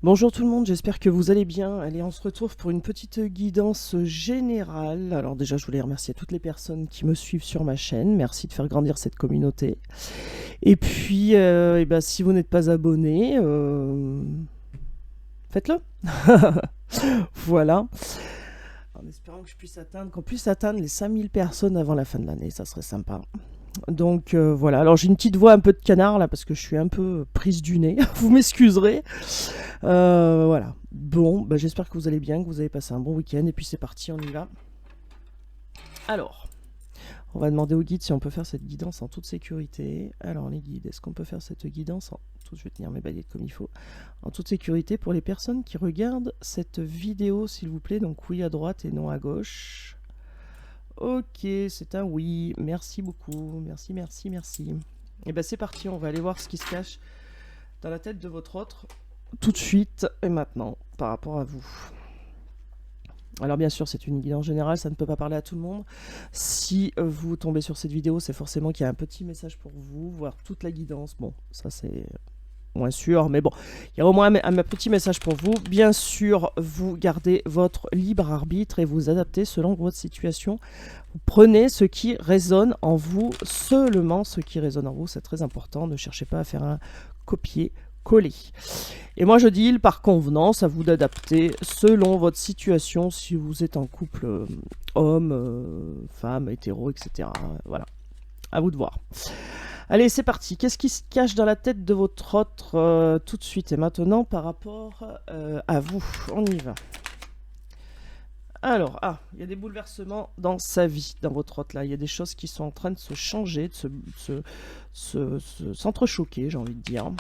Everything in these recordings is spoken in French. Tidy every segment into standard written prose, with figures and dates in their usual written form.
Bonjour tout le monde, j'espère que vous allez bien. Allez, on se retrouve pour une petite guidance générale. Alors déjà, je voulais remercier toutes les personnes qui me suivent sur ma chaîne. Merci de faire grandir cette communauté. Et puis, eh ben, si vous n'êtes pas abonné, faites-le. Voilà. En espérant que je puisse qu'on puisse atteindre les 5000 personnes avant la fin de l'année, ça serait sympa. Donc voilà, alors j'ai une petite voix un peu de canard là parce que je suis un peu prise du nez, vous m'excuserez. Voilà, bon, bah, j'espère que vous allez bien, que vous avez passé un bon week-end et puis c'est parti, on y va. Alors, on va demander au guide si on peut faire cette guidance en toute sécurité. Alors les guides, est-ce qu'on peut faire cette guidance en je vais tenir mes baguettes comme il faut, en toute sécurité pour les personnes qui regardent cette vidéo s'il vous plaît, donc oui à droite et non à gauche. Ok, c'est un oui. Merci beaucoup. Merci, merci, merci. Et ben c'est parti, on va aller voir ce qui se cache dans la tête de votre autre tout de suite et maintenant par rapport à vous. Alors bien sûr, c'est une guidance générale, ça ne peut pas parler à tout le monde. Si vous tombez sur cette vidéo, c'est forcément qu'il y a un petit message pour vous, voire toute la guidance. Bon, ça c'est moins sûr, mais bon, il y a au moins un petit message pour vous. Bien sûr, vous gardez votre libre arbitre et vous adaptez selon votre situation. Vous prenez ce qui résonne en vous, seulement ce qui résonne en vous, c'est très important. Ne cherchez pas à faire un copier-coller. Et moi je dis, par convenance, à vous d'adapter selon votre situation, si vous êtes en couple homme, femme, hétéro, etc. Voilà, à vous de voir. Allez, c'est parti. Qu'est-ce qui se cache dans la tête de votre autre tout de suite et maintenant par rapport à vous? On y va. Alors, il y a des bouleversements dans sa vie, dans votre autre là. Il y a des choses qui sont en train de se changer, de s'entrechoquer, j'ai envie de dire.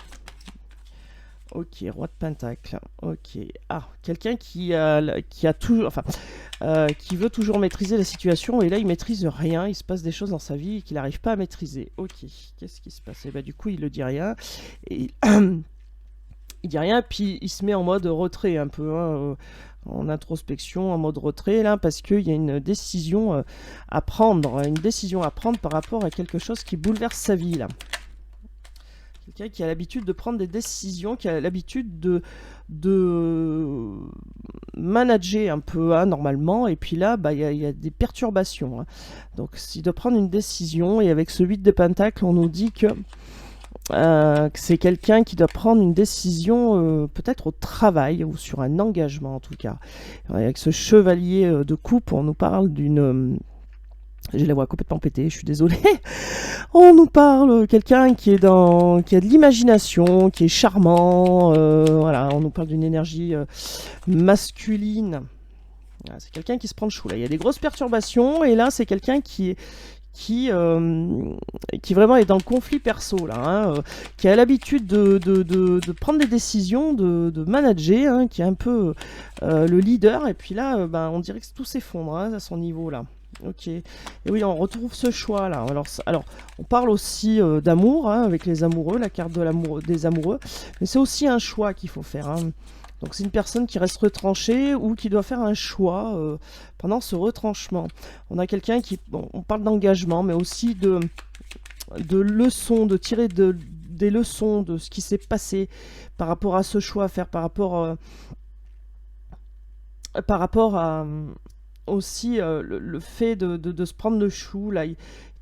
Ok, roi de pentacle. Ok. Quelqu'un qui a toujours, enfin, qui veut toujours maîtriser la situation et là il maîtrise rien. Il se passe des choses dans sa vie qu'il n'arrive pas à maîtriser. Ok. Qu'est-ce qui se passe? Et bah, du coup, il ne dit rien. Et il dit rien, puis il se met en mode retrait un peu, hein, en introspection, en mode retrait là, parce qu'il y a une décision à prendre, par rapport à quelque chose qui bouleverse sa vie là. Quelqu'un qui a l'habitude de prendre des décisions, qui a l'habitude de manager un peu normalement, et puis là, il y a des perturbations. Hein. Donc, s'il doit prendre une décision, et avec ce 8 de pentacle, on nous dit que c'est quelqu'un qui doit prendre une décision peut-être au travail ou sur un engagement en tout cas. Avec ce chevalier de coupe, on nous parle d'une... j'ai la voix complètement pétée, je suis désolée. On nous parle quelqu'un qui a de l'imagination, qui est charmant. Voilà, on nous parle d'une énergie masculine. Voilà, c'est quelqu'un qui se prend le chou là. Il y a des grosses perturbations et là c'est quelqu'un qui vraiment est dans le conflit perso là, hein, qui a l'habitude de prendre des décisions, de manager, hein, qui est un peu le leader, et puis là on dirait que tout s'effondre hein, à son niveau là. Ok, et oui, on retrouve ce choix là. Alors on parle aussi d'amour hein, avec les amoureux, la carte de l'amour des amoureux, mais c'est aussi un choix qu'il faut faire. Hein. Donc c'est une personne qui reste retranchée ou qui doit faire un choix pendant ce retranchement. On a quelqu'un qui, bon, on parle d'engagement, mais aussi de leçons, de tirer des leçons de ce qui s'est passé par rapport à ce choix à faire, par rapport à aussi le fait de se prendre le chou, là,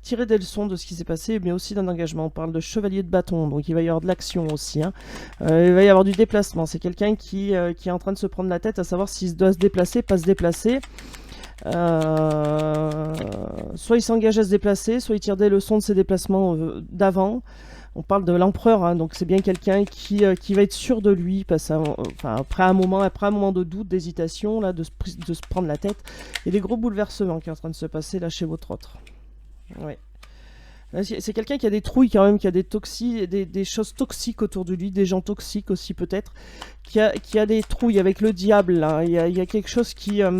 tirer des leçons de ce qui s'est passé, mais aussi d'un engagement. On parle de chevalier de bâton, donc il va y avoir de l'action aussi. Hein. Il va y avoir du déplacement. C'est quelqu'un qui est en train de se prendre la tête à savoir s'il doit se déplacer, pas se déplacer. Soit il s'engage à se déplacer, soit il tire des leçons de ses déplacements d'avant. On parle de l'empereur, hein, donc c'est bien quelqu'un qui va être sûr de lui, après un moment de doute, d'hésitation, là, de se prendre la tête. Il y a des gros bouleversements qui sont en train de se passer là chez votre autre. Ouais. C'est quelqu'un qui a des trouilles quand même, qui a des choses toxiques autour de lui, des gens toxiques aussi peut-être, qui a des trouilles avec le diable là. Il y a quelque chose qui a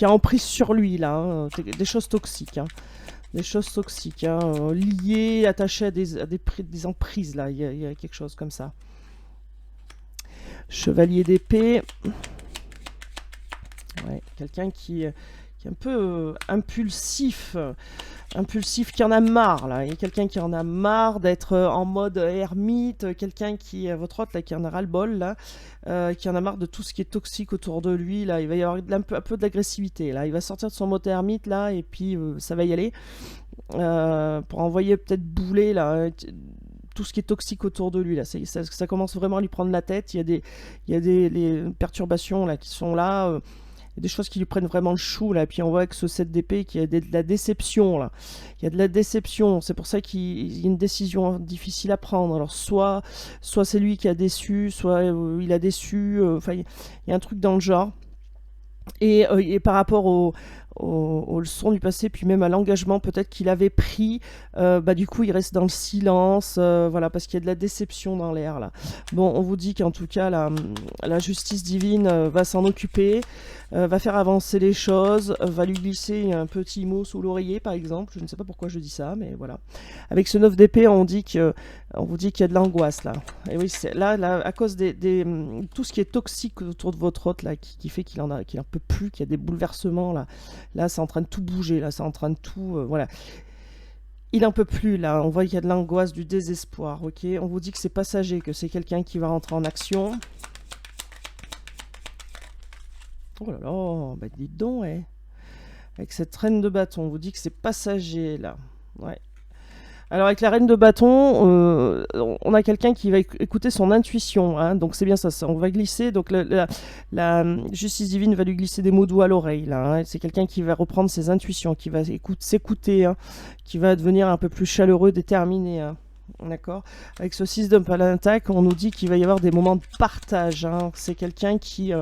emprise sur lui là, hein, des choses toxiques. Hein. Des choses toxiques, hein, liées, attachées à des emprises, là, il y a quelque chose comme ça. Chevalier d'épée. Ouais, quelqu'un qui qui est un peu impulsif, qui en a marre là. Il y a quelqu'un qui en a marre d'être en mode ermite, quelqu'un qui, votre hôte là, qui en a ras-le-bol là, qui en a marre de tout ce qui est toxique autour de lui là. Il va y avoir un peu d'agressivité là. Il va sortir de son mode ermite là et puis ça va y aller pour envoyer peut-être bouler là. Tout ce qui est toxique autour de lui là, ça commence vraiment à lui prendre la tête. Il y a les perturbations là qui sont là. Il y a des choses qui lui prennent vraiment le chou là, et puis on voit avec ce 7 d'épée qu'il y a de la déception là. Il y a de la déception, c'est pour ça qu'il y a une décision difficile à prendre. Alors soit c'est lui qui a déçu, soit il a déçu, enfin il y a un truc dans le genre. Et par rapport aux leçons du passé, puis même à l'engagement peut-être qu'il avait pris, du coup il reste dans le silence, voilà, parce qu'il y a de la déception dans l'air là. Bon, on vous dit qu'en tout cas la justice divine va s'en occuper, va faire avancer les choses, va lui glisser un petit mot sous l'oreiller par exemple, je ne sais pas pourquoi je dis ça, mais voilà. Avec ce 9 d'épée, on vous dit qu'il y a de l'angoisse là. Et oui, c'est là, à cause tout ce qui est toxique autour de votre hôte là, qui fait qu'il en peut plus, qu'il y a des bouleversements là. Là, c'est en train de tout bouger, là, c'est en train de tout, voilà. Il n'en peut plus, là, on voit qu'il y a de l'angoisse, du désespoir, ok. On vous dit que c'est passager, que c'est quelqu'un qui va rentrer en action. Oh là là, bah dites donc, ouais. Avec cette reine de bâton, on vous dit que c'est passager, là. Ouais. Alors avec la reine de bâton, on a quelqu'un qui va écouter son intuition, hein, donc c'est bien ça, on va glisser, donc la justice divine va lui glisser des mots doux à l'oreille, là, hein, c'est quelqu'un qui va reprendre ses intuitions, qui va s'écouter, hein, qui va devenir un peu plus chaleureux, déterminé, hein. D'accord. Avec ce 6 de pentacle, on nous dit qu'il va y avoir des moments de partage, hein. C'est quelqu'un qui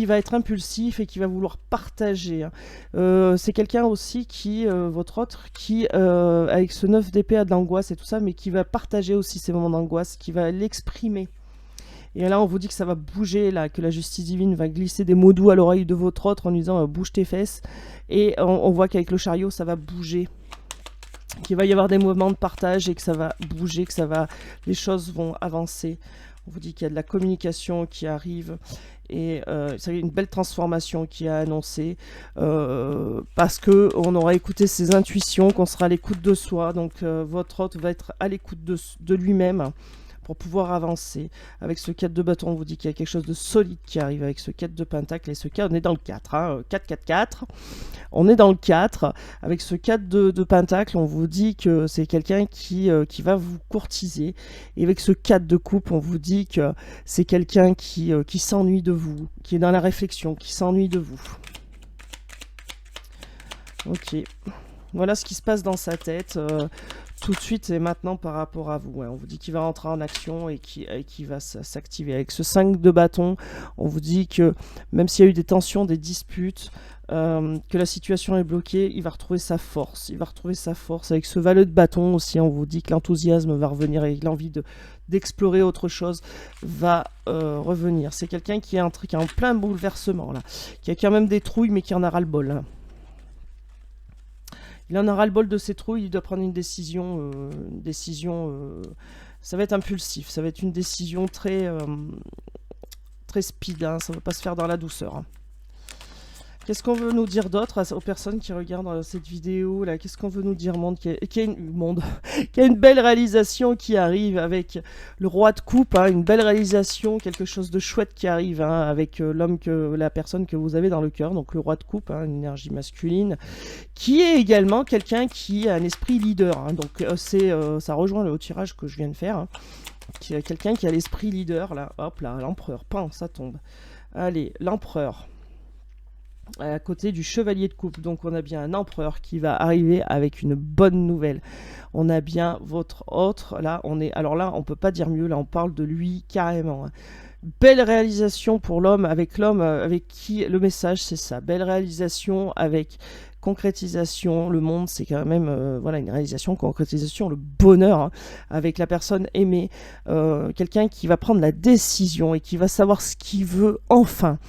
va être impulsif et qui va vouloir partager, hein. C'est quelqu'un aussi qui, votre autre, qui avec ce 9 d'épée a de l'angoisse et tout ça, mais qui va partager aussi ces moments d'angoisse, qui va l'exprimer. Et là on vous dit que ça va bouger, là, que la justice divine va glisser des mots doux à l'oreille de votre autre en lui disant bouge tes fesses, et on voit qu'avec le chariot ça va bouger, qu'il va y avoir des moments de partage et que ça va bouger, les choses vont avancer. On vous dit qu'il y a de la communication qui arrive et c'est une belle transformation qui est annoncée parce qu'on aura écouté ses intuitions, qu'on sera à l'écoute de soi. Donc votre hôte va être à l'écoute de lui-même pour pouvoir avancer. Avec ce 4 de bâton, on vous dit qu'il y a quelque chose de solide qui arrive avec ce 4 de pentacle et ce 4, on est dans le 4, hein, 4, 4, 4. On est dans le 4. Avec ce 4 de pentacle, on vous dit que c'est quelqu'un qui va vous courtiser. Et avec ce 4 de coupe, on vous dit que c'est quelqu'un qui s'ennuie de vous, qui est dans la réflexion, qui s'ennuie de vous. Ok. Voilà ce qui se passe dans sa tête. Tout de suite et maintenant par rapport à vous. On vous dit qu'il va rentrer en action et qu'il va s'activer. Avec ce 5 de bâton, on vous dit que même s'il y a eu des tensions, des disputes, que la situation est bloquée, il va retrouver sa force. Il va retrouver sa force. Avec ce valet de bâton aussi, on vous dit que l'enthousiasme va revenir et l'envie d'explorer autre chose va revenir. C'est quelqu'un qui est en plein bouleversement, là, qui a quand même des trouilles, mais qui en a ras-le-bol, hein. Il en a ras-le-bol de ses trouilles, il doit prendre une décision, ça va être impulsif, ça va être une décision très speed, hein, ça ne va pas se faire dans la douceur, hein. Qu'est-ce qu'on veut nous dire d'autre aux personnes qui regardent cette vidéo là? Qu'est-ce qu'on veut nous dire, monde qui a une belle réalisation qui arrive avec le roi de coupe, hein, une belle réalisation, quelque chose de chouette qui arrive, hein, avec la personne que vous avez dans le cœur, donc le roi de coupe, hein, une énergie masculine, qui est également quelqu'un qui a un esprit leader, hein, donc ça rejoint le haut tirage que je viens de faire, hein, qui est quelqu'un qui a l'esprit leader là, hop là, l'empereur, pan, ça tombe. Allez, l'empereur. À côté du chevalier de coupe, donc on a bien un empereur qui va arriver avec une bonne nouvelle. On a bien votre autre, là alors là on peut pas dire mieux, là on parle de lui carrément, hein. Belle réalisation pour l'homme avec qui le message c'est ça, belle réalisation avec concrétisation, le monde c'est quand même voilà, une réalisation, concrétisation, le bonheur, hein, avec la personne aimée, quelqu'un qui va prendre la décision et qui va savoir ce qu'il veut enfin.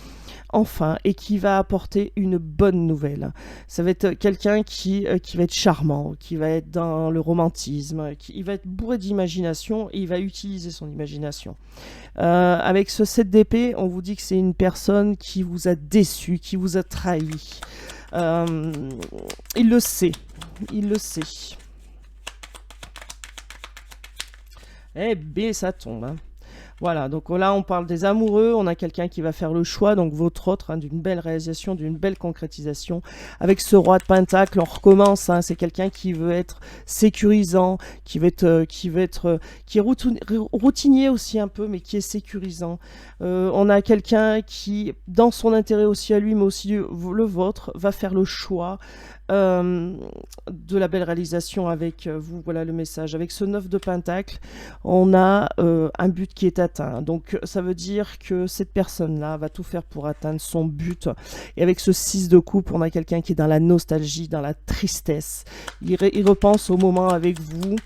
enfin, et qui va apporter une bonne nouvelle. Ça va être quelqu'un qui va être charmant, qui va être dans le romantisme, il va être bourré d'imagination et il va utiliser son imagination. Avec ce 7 d'épée, on vous dit que c'est une personne qui vous a déçu, qui vous a trahi. Il le sait, il le sait. Eh bien, ça tombe, hein. Voilà, donc là on parle des amoureux, on a quelqu'un qui va faire le choix, donc votre autre, hein, d'une belle réalisation, d'une belle concrétisation. Avec ce roi de pentacle, on recommence, hein, c'est quelqu'un qui veut être sécurisant, qui est routinier aussi un peu, mais qui est sécurisant. On a quelqu'un qui, dans son intérêt aussi à lui, mais aussi le vôtre, va faire le choix de la belle réalisation avec vous. Voilà le message. Avec ce 9 de pentacle, on a un but qui est atteint. Donc ça veut dire que cette personne-là va tout faire pour atteindre son but. Et avec ce 6 de coupe, on a quelqu'un qui est dans la nostalgie, dans la tristesse. Il repense au moment avec vous.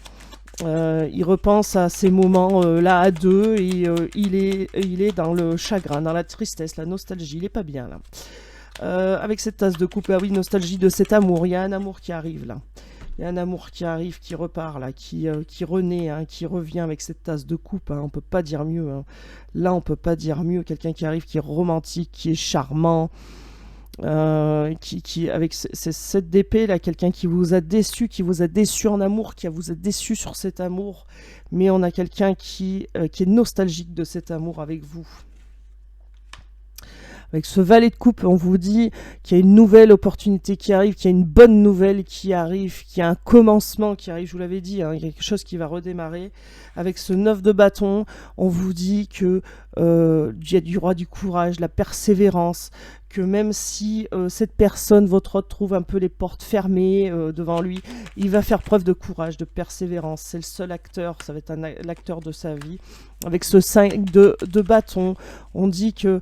Il repense à ces moments là à deux et il est dans le chagrin, dans la tristesse, la nostalgie. Il est pas bien là. Avec cette tasse de coupe, ah oui, nostalgie de cet amour. Il y a un amour qui arrive là. Il y a un amour qui arrive, qui repart là, qui renaît, hein, qui revient avec cette tasse de coupe. Hein. On peut pas dire mieux. Hein. Là, on peut pas dire mieux. Quelqu'un qui arrive, qui est romantique, qui est charmant, avec cette d'épée là, quelqu'un qui vous a déçu en amour, qui vous a déçu sur cet amour. Mais on a quelqu'un qui est nostalgique de cet amour avec vous. Avec ce valet de coupe, on vous dit qu'il y a une nouvelle opportunité qui arrive, qu'il y a une bonne nouvelle qui arrive, qu'il y a un commencement qui arrive, je vous l'avais dit, hein, il y a quelque chose qui va redémarrer. Avec ce 9 de bâton, on vous dit que il y a du roi du courage, la persévérance, que même si cette personne, votre hôte, trouve un peu les portes fermées devant lui, il va faire preuve de courage, de persévérance. C'est le seul acteur, ça va être l'acteur de sa vie. Avec ce 5 de bâton, on dit que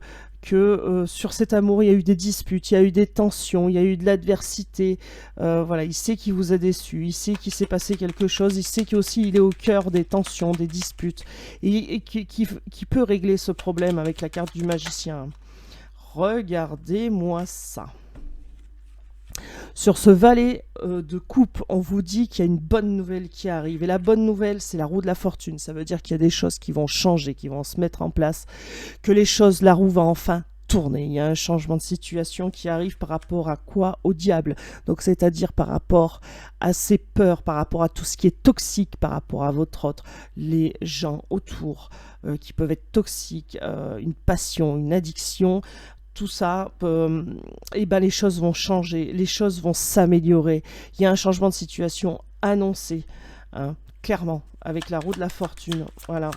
sur cet amour, il y a eu des disputes, il y a eu des tensions, il y a eu de l'adversité. Voilà, il sait qu'il vous a déçu, il sait qu'il s'est passé quelque chose, il sait qu'aussi il est au cœur des tensions, des disputes, et qui peut régler ce problème avec la carte du magicien. Regardez-moi ça. Sur ce valet de coupe, on vous dit qu'il y a une bonne nouvelle qui arrive. Et la bonne nouvelle, c'est la roue de la fortune. Ça veut dire qu'il y a des choses qui vont changer, qui vont se mettre en place, que la roue va enfin tourner. Il y a un changement de situation qui arrive par rapport à quoi? Au diable. Donc c'est-à-dire par rapport à ses peurs, par rapport à tout ce qui est toxique, par rapport à votre autre, les gens autour qui peuvent être toxiques, une passion, une addiction. Tout ça, et ben les choses vont changer, les choses vont s'améliorer. Il y a un changement de situation annoncé, hein, clairement, avec la roue de la fortune. Voilà.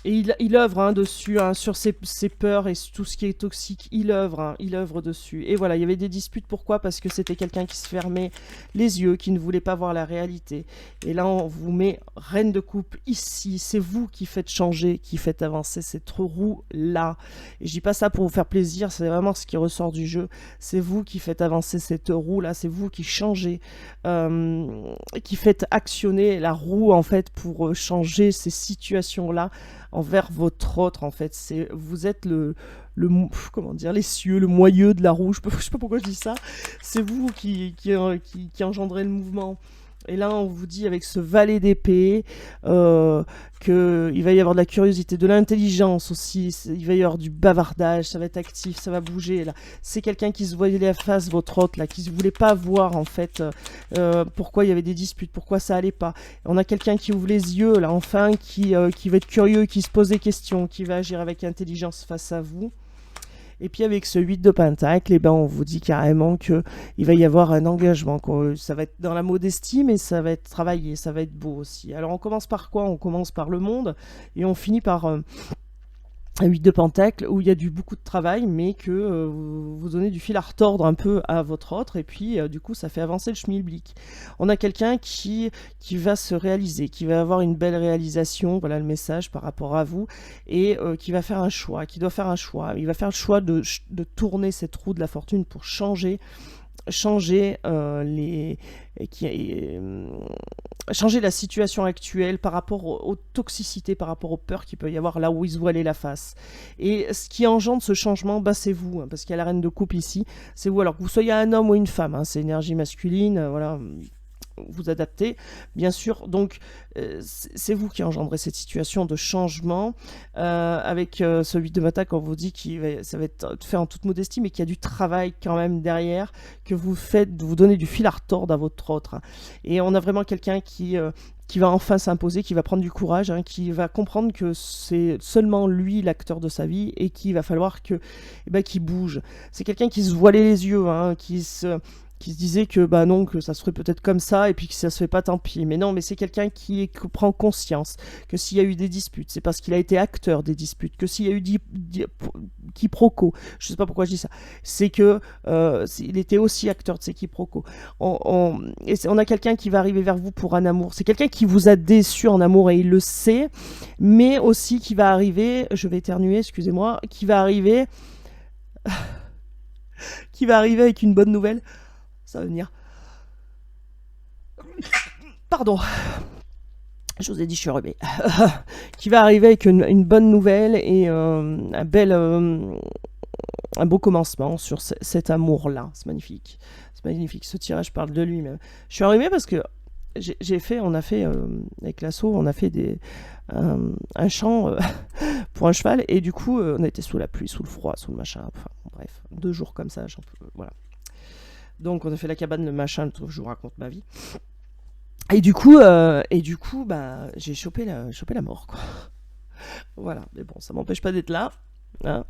Et il œuvre dessus, sur ses peurs et tout ce qui est toxique, il œuvre dessus. Et voilà, il y avait des disputes, pourquoi? Parce que c'était quelqu'un qui se fermait les yeux, qui ne voulait pas voir la réalité. Et là, on vous met reine de coupe ici, c'est vous qui faites changer, qui faites avancer cette roue-là. Et je dis pas ça pour vous faire plaisir, c'est vraiment ce qui ressort du jeu. C'est vous qui faites avancer cette roue-là, c'est vous qui changez, qui faites actionner la roue, en fait, pour changer ces situations-là envers votre autre, en fait. Vous êtes comment dire, l'essieu, le moyeu de la roue, je sais pas pourquoi je dis ça. C'est vous qui engendrez le mouvement. Et là, on vous dit avec ce valet d'épée qu'il va y avoir de la curiosité, de l'intelligence aussi. Il va y avoir du bavardage, ça va être actif, ça va bouger. Là, c'est quelqu'un qui se voyait la face, votre hôte, là, qui ne voulait pas voir en fait pourquoi il y avait des disputes, pourquoi ça allait pas. On a quelqu'un qui ouvre les yeux, là, enfin, qui va être curieux, qui se pose des questions, qui va agir avec intelligence face à vous. Et puis avec ce 8 de pentacle, eh ben on vous dit carrément qu'il va y avoir un engagement. Ça va être dans la modestie, mais ça va être travaillé, ça va être beau aussi. Alors on commence par quoi? On commence par le monde et on finit par un 8 de pentacle où il y a beaucoup de travail, mais que vous donnez du fil à retordre un peu à votre autre, et puis du coup ça fait avancer le schmilblick. On a quelqu'un qui va se réaliser, qui va avoir une belle réalisation, voilà le message par rapport à vous, et qui va faire un choix, qui doit faire un choix. Il va faire le choix de tourner cette roue de la fortune pour changer changer changer la situation actuelle par rapport aux toxicités, par rapport aux peurs qu'il peut y avoir là où il se voilait la face. Et ce qui engendre ce changement, bah, c'est vous, hein, parce qu'il y a la reine de coupe ici, c'est vous, alors que vous soyez un homme ou une femme, hein, c'est énergie masculine, voilà, vous adaptez, bien sûr. Donc, c'est vous qui engendrez cette situation de changement avec ce 8 de matin, quand on vous dit que ça va être fait en toute modestie, mais qu'il y a du travail quand même derrière, que vous faites, vous donnez du fil à retordre à votre autre. Hein. Et on a vraiment quelqu'un qui va enfin s'imposer, qui va prendre du courage, hein, qui va comprendre que c'est seulement lui l'acteur de sa vie et qu'il va falloir qu'il bouge. C'est quelqu'un qui se voilait les yeux, hein, qui se disait que bah non, que ça se ferait peut-être comme ça et puis que ça se fait pas, tant pis. Mais non, mais c'est quelqu'un qui prend conscience que s'il y a eu des disputes, c'est parce qu'il a été acteur des disputes, que s'il y a eu quiproquos, je sais pas pourquoi je dis ça, c'est que il était aussi acteur de ces quiproquos. On a quelqu'un qui va arriver vers vous pour un amour. C'est quelqu'un qui vous a déçu en amour et il le sait, mais aussi qui va arriver, je vais éternuer, excusez-moi, qui va arriver avec une bonne nouvelle. Ça va venir. Pardon. Je vous ai dit, je suis enrhumée. Qui va arriver avec une bonne nouvelle et un beau commencement sur cet amour-là. C'est magnifique. C'est magnifique. Ce tirage parle de lui-même. Je suis enrhumée parce que on a fait avec l'assaut, on a fait un chant pour un cheval et du coup, on a été sous la pluie, sous le froid, sous le machin. Enfin, bref, 2 jours comme ça, voilà. Donc on a fait la cabane, le machin, je vous raconte ma vie. Et du coup, bah, j'ai chopé la mort, quoi. Voilà, mais bon, ça m'empêche pas d'être là. Hein.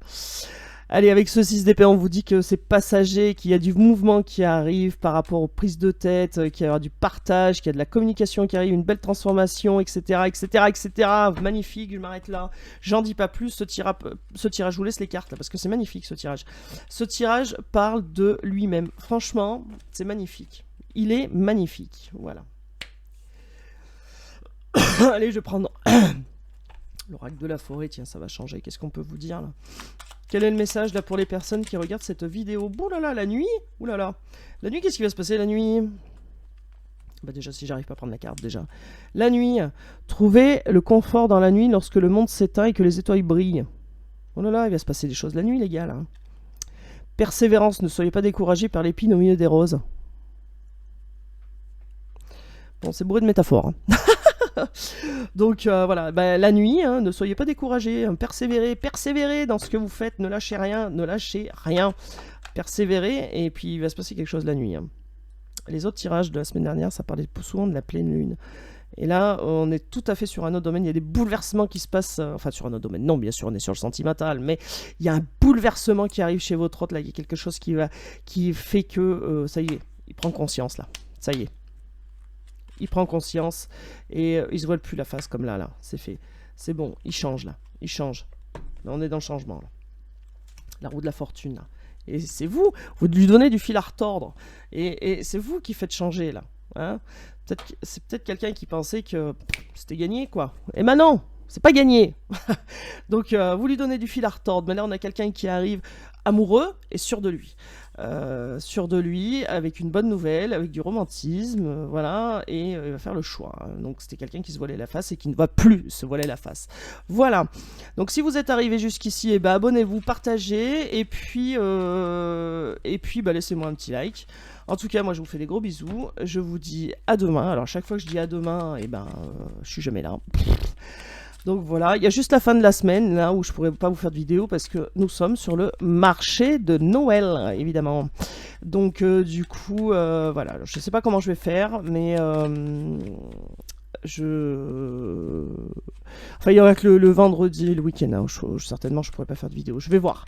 Allez, avec ce 6 d'épée, on vous dit que c'est passager, qu'il y a du mouvement qui arrive par rapport aux prises de tête, qu'il y aura du partage, qu'il y a de la communication qui arrive, une belle transformation, etc., etc., etc. Magnifique, je m'arrête là. J'en dis pas plus, ce tirage, je vous laisse les cartes, là, parce que c'est magnifique, ce tirage. Ce tirage parle de lui-même. Franchement, c'est magnifique. Il est magnifique, voilà. Allez, je vais prendre l'oracle de la forêt, tiens, ça va changer. Qu'est-ce qu'on peut vous dire, là ? Quel est le message là pour les personnes qui regardent cette vidéo ? Oulala, la nuit ? Oulala. La nuit, qu'est-ce qui va se passer la nuit ? Bah déjà, si j'arrive pas à prendre la carte, déjà. La nuit. Trouvez le confort dans la nuit lorsque le monde s'éteint et que les étoiles brillent. Oh là là, il va se passer des choses la nuit, les gars, là. Persévérance, ne soyez pas découragés par l'épine au milieu des roses. Bon, c'est bourré de métaphores. Hein. Donc voilà, bah, la nuit, hein, ne soyez pas découragés, hein, persévérez dans ce que vous faites, ne lâchez rien, persévérez, et puis il va se passer quelque chose la nuit. Hein. Les autres tirages de la semaine dernière, ça parlait souvent de la pleine lune. Et là, on est tout à fait sur un autre domaine, il y a des bouleversements qui se passent, enfin sur un autre domaine, non bien sûr on est sur le sentimental, mais il y a un bouleversement qui arrive chez votre hôte, là, il y a quelque chose qui fait que, ça y est, il prend conscience là, ça y est. Il prend conscience et il se voile plus la face comme là, c'est fait. C'est bon, il change là, il change. Là, on est dans le changement là. La roue de la fortune là. Et c'est vous lui donnez du fil à retordre. Et c'est vous qui faites changer là. Hein, c'est peut-être quelqu'un qui pensait que c'était gagné quoi. Et maintenant, c'est pas gagné. Donc vous lui donnez du fil à retordre. Mais là, on a quelqu'un qui arrive amoureux et sûr de lui. Avec une bonne nouvelle, avec du romantisme, voilà, et il va faire le choix. Donc c'était quelqu'un qui se voilait la face et qui ne va plus se voiler la face. Voilà. Donc si vous êtes arrivé jusqu'ici, eh ben, abonnez-vous, partagez, et puis bah, laissez-moi un petit like. En tout cas, moi je vous fais des gros bisous. Je vous dis à demain. Alors chaque fois que je dis à demain, eh ben, je suis jamais là. Donc voilà, il y a juste la fin de la semaine là où je pourrais pas vous faire de vidéo parce que nous sommes sur le marché de Noël évidemment. Donc du coup voilà, je sais pas comment je vais faire, mais enfin il y aura que le vendredi, le week-end. Hein, certainement je pourrais pas faire de vidéo. Je vais voir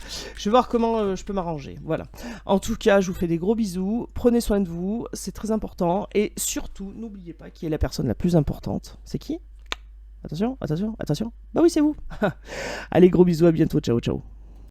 comment je peux m'arranger. Voilà. En tout cas, je vous fais des gros bisous. Prenez soin de vous, c'est très important et surtout n'oubliez pas qui est la personne la plus importante. C'est qui ? Attention, attention, attention. Bah oui, c'est vous. Allez, gros bisous, à bientôt. Ciao, ciao.